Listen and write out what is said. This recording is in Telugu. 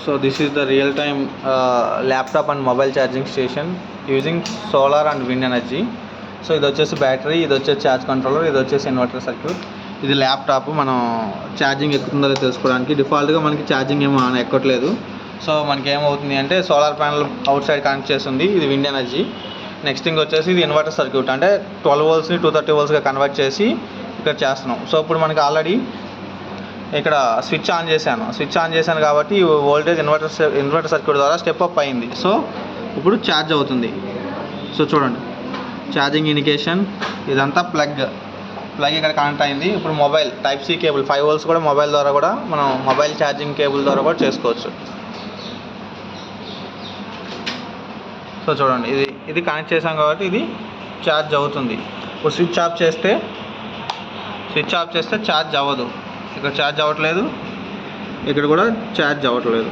So this is the real time laptop and mobile charging station using solar and wind energy. So ఇది వచ్చేసి బ్యాటరీ, ఇది వచ్చేసి ఛార్జ్ కంట్రోలర్, ఇది వచ్చేసి ఇన్వర్టర్ సర్క్యూట్. ఇది ల్యాప్టాప్ మనం ఛార్జింగ్ ఎక్కుతుందో తెలుసుకోవడానికి. డిఫాల్ట్గా మనకి ఛార్జింగ్ ఏమో ఎక్కట్లేదు. సో మనకి ఏమవుతుంది అంటే solar panel out side connect చేస్తుంది, ఇది విండ్ ఎనర్జీ. నెక్స్ట్ థింగ్ వచ్చేసి ఇది ఇన్వర్టర్ సర్క్యూట్, అంటే 12 voltsని 230 voltsగా కన్వర్ట్ చేసి ఇక్కడ చేస్తున్నాం. సో ఇప్పుడు మనకి ఆల్రెడీ ఇక్కడ స్విచ్ ఆన్ చేశాను కాబట్టి వోల్టేజ్ ఇన్వర్టర్ సర్క్యూట్ ద్వారా స్టెప్ అప్ అయింది. సో ఇప్పుడు ఛార్జ్ అవుతుంది. సో చూడండి, ఛార్జింగ్ ఇండికేషన్, ఇదంతా ప్లగ్ ఇక్కడ కనెక్ట్ అయింది. ఇప్పుడు mobile type C cable 5 volts కూడా మొబైల్ ద్వారా కూడా మనం మొబైల్ ఛార్జింగ్ కేబుల్ ద్వారా కూడా చేసుకోవచ్చు. సో చూడండి, ఇది కనెక్ట్ చేసాం కాబట్టి ఇది ఛార్జ్ అవుతుంది. ఇప్పుడు స్విచ్ ఆఫ్ చేస్తే ఛార్జ్ అవ్వదు. ఇక్కడ ఛార్జ్ అవ్వట్లేదు, ఇక్కడ కూడా ఛార్జ్ అవ్వట్లేదు.